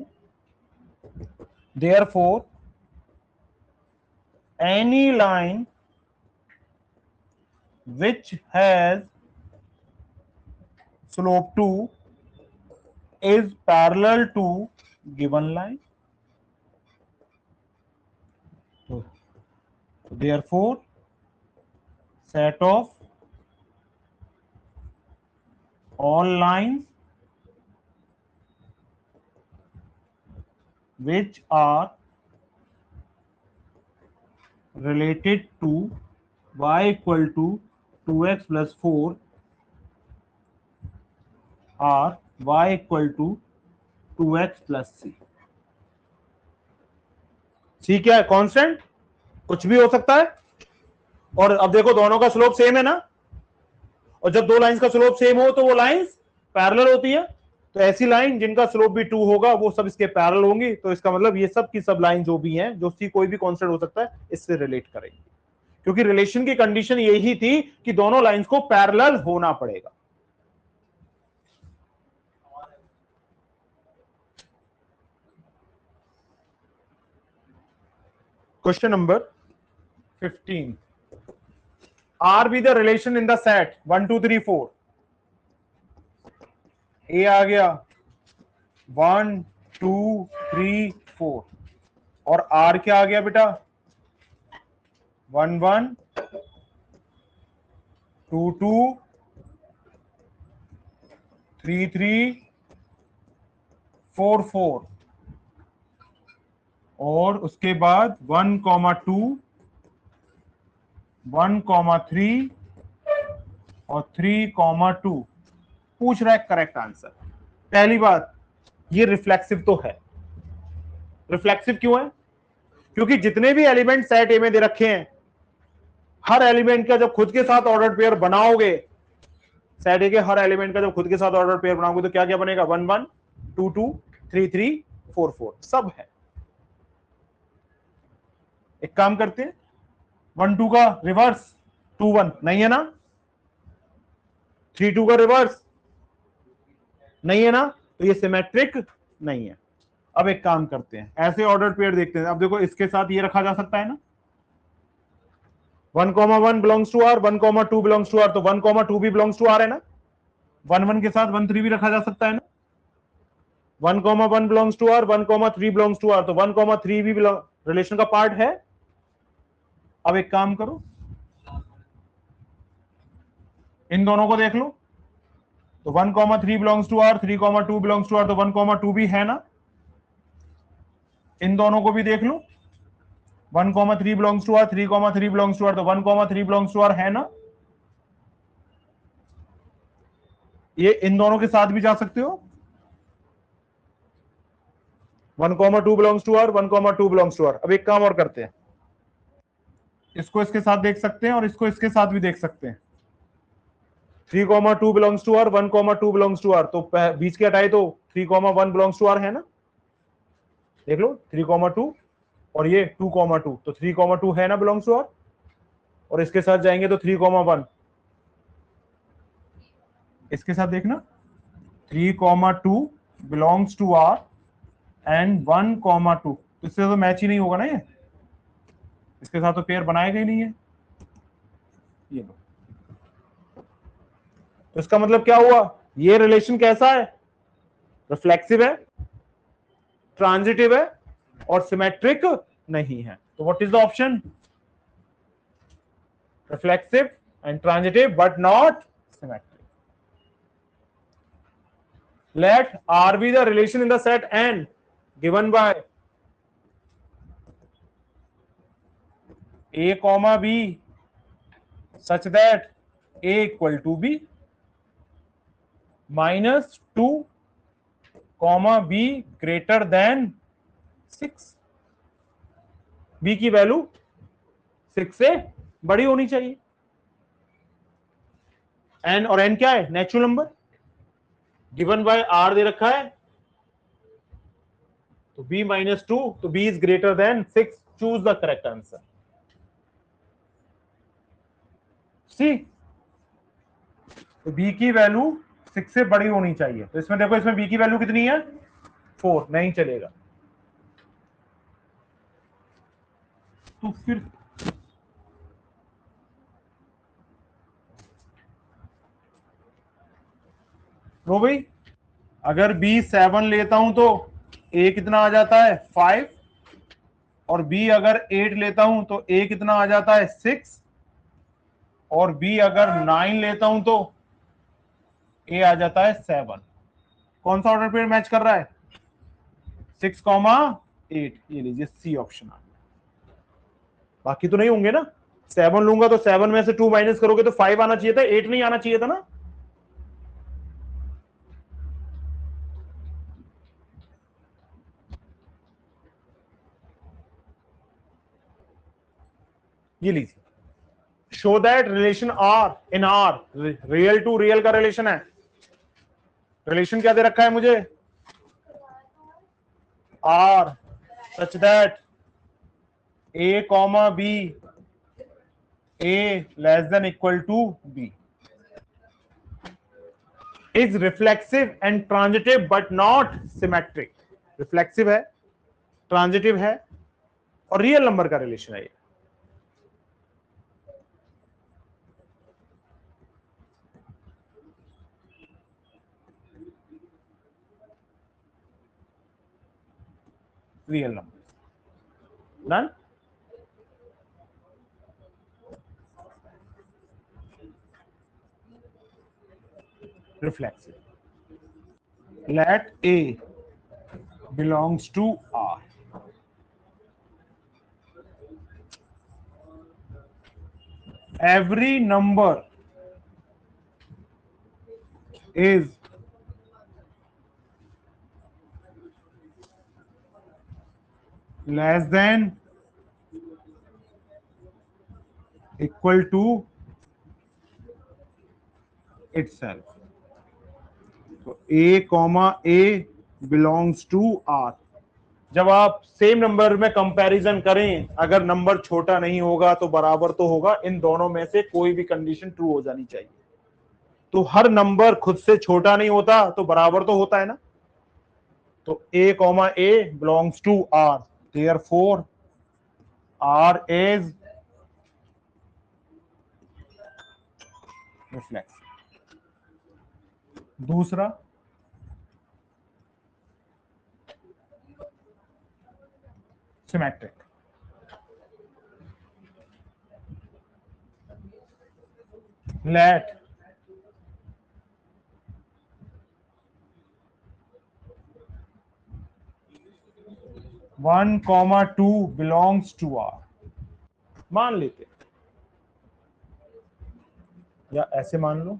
therefore any line which has slope 2 is parallel to given line. So therefore set of all lines which are related to y equal to 2x plus 4 are y equal to 2x plus c. c क्या है? Constant, कुछ भी हो सकता है. और अब देखो दोनों का स्लोप सेम है ना, और जब दो लाइंस का स्लोप सेम हो तो वो लाइंस पैरेलल होती है. तो ऐसी लाइन जिनका स्लोप भी 2 होगा वो सब इसके पैरेलल होंगी. तो इसका मतलब ये सब की सब लाइन जो भी हैं, जो सी कोई भी कांस्टेंट हो सकता है, इससे रिलेट करेंगे, क्योंकि रिलेशन की कंडीशन यही थी कि दोनों लाइंस को पैरेलल होना पड़ेगा. Question number 15. R be the relation in the set 1 2 3 4. A आ गया 1 2 3 4 और R क्या आ गया बेटा? 1 1 2 2 3 3 4 4 और उसके बाद 1 2 1 3 और 3 2. पूछ रहा है करेक्ट आंसर. पहली बात, ये रिफ्लेक्सिव तो है. रिफ्लेक्सिव क्यों है? क्योंकि जितने भी एलिमेंट सेट ए में दे रखे हैं, हर एलिमेंट का जब खुद के साथ ऑर्डर पेयर बनाओगे, सेट ए के हर एलिमेंट का जब खुद के साथ ऑर्डर पेयर बनाओगे तो क्या क्या बनेगा? 1 1 2 2 3 3 4 4 सब है. एक काम करते हैं, 1 2 का रिवर्स 2 1 नहीं है ना, 3 2 का रिवर्स नहीं है ना, तो ये सिमेट्रिक नहीं है. अब एक काम करते हैं, ऐसे ऑर्डर पेयर देखते हैं। अब देखो इसके साथ ये रखा जा सकता है ना, 1,1 belongs to R, 1,2 belongs to R, तो 1,2 भी बिलोंग्स टू आर है ना। 1,1 के साथ 1,3 भी रखा जा सकता है ना। 1,1 belongs to R, 1,3 belongs to R, तो 1,3 भी रिलेशन का पार्ट है। अब एक काम करो, इन दोनों को देख लो, तो 1,3 belongs to R, 3,2 belongs to R, तो 1,2 भी है ना। इन दोनों को भी देख लो, 1,3 belongs to R, 3,3 belongs to R, तो 1,3 बिलोंग्स टू आर है ना। ये इन दोनों के साथ भी जा सकते हो, 1,2 belongs to R, 1,2 belongs to R. अब एक काम और करते हैं, इसको इसके साथ देख सकते हैं और इसको इसके साथ भी देख सकते हैं। 3,2 belongs to R, 1,2 belongs to R, तो बीच की हटाए तो 3,1 बिलोंग्स टू आर है ना। देख लो 3,2 और ये 2,2, तो 3,2 है ना बिलोंग्स टू आर, और इसके साथ जाएंगे तो 3,1, इसके साथ देखना 3,2 बिलोंग्स टू आर एंड 1,2, इससे तो मैच ही नहीं होगा ना, ये इसके साथ तो पेयर बनाएगा ही नहीं है। ये लो, तो इसका मतलब क्या हुआ, ये रिलेशन कैसा है, रिफ्लेक्सिव है, ट्रांजिटिव है और सिमेट्रिक नहीं है। तो what is the option, reflexive and transitive but not symmetric. Let R be the relation in the set N given by A comma B such that A equal to B minus 2 comma B greater than 6। B की value 6 से बड़ी होनी चाहिए। N और N क्या है, natural number, given by R दे रखा है, तो B minus 2, तो B is greater than 6। Choose the correct answer. C, तो B की वैल्यू 6 से बड़ी होनी चाहिए। तो इसमें देखो, इसमें B की वैल्यू कितनी है, 4, नहीं चलेगा। तो फिर लो भाई, अगर B 7 लेता हूं तो A कितना आ जाता है 5, और B अगर 8 लेता हूं तो A कितना आ जाता है 6, और B अगर 9 लेता हूं तो A आ जाता है 7। कौन सा ऑर्डर पेयर मैच कर रहा है, 6,8। ये लीजिए सी ऑप्शन आ गया। बाकी तो नहीं होंगे ना, 7 लूंगा तो 7 में से 2 माइनस करोगे तो 5 आना चाहिए था, 8 नहीं आना चाहिए था ना। ये लीजिए, show that relation R in R, real to real का रिलेशन है। रिलेशन क्या दे रखा है मुझे, R such that A comma B, A less than equal to B is reflexive and transitive but not symmetric। Reflexive है, transitive है और रियल नंबर का रिलेशन है ये। Real number done. reflexive, let A belongs to R, every number is less than equal to itself। तो A comma A belongs to R। जब आप same number में कंपैरिजन करें, अगर नंबर छोटा नहीं होगा तो बराबर तो होगा, इन दोनों में से कोई भी कंडीशन ट्रू हो जानी चाहिए। तो हर नंबर खुद से छोटा नहीं होता तो बराबर तो होता है ना। तो a comma a belongs to R, therefore R is reflexive. दूसरा symmetric. Let one comma two belongs to R, मान लेते या ऐसे मान लो,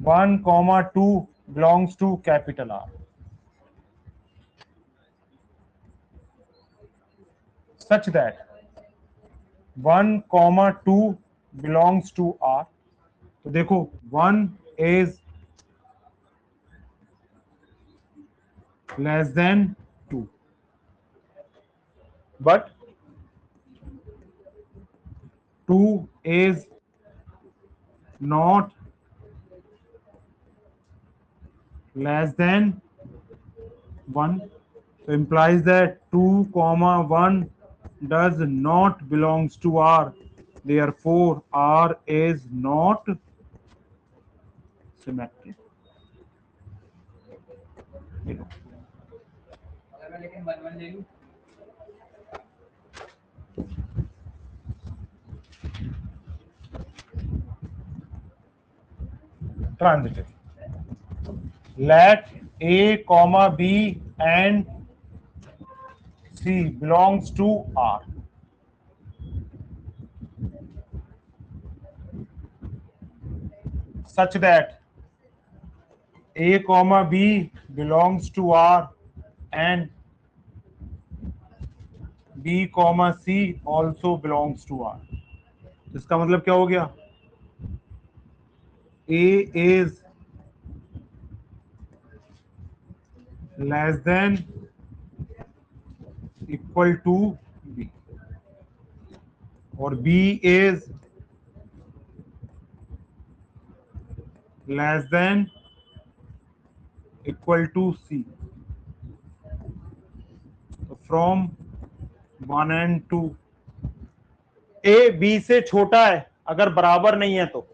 one comma two belongs to capital R, such that one comma two belongs to R. तो देखो one is less than two, but 2 is not less than 1, so implies that 2 comma 1 does not belongs to R, therefore R is not symmetric. लेकिन 1 1 ले लूं Transitive. Let A comma B and C belongs to R. Such that A comma B belongs to R and B comma C also belongs to R. इसका मतलब क्या हो गया? A is less than equal to B और B is less than equal to C. So from 1 and 2, A B से छोटा है अगर बराबर नहीं है तो,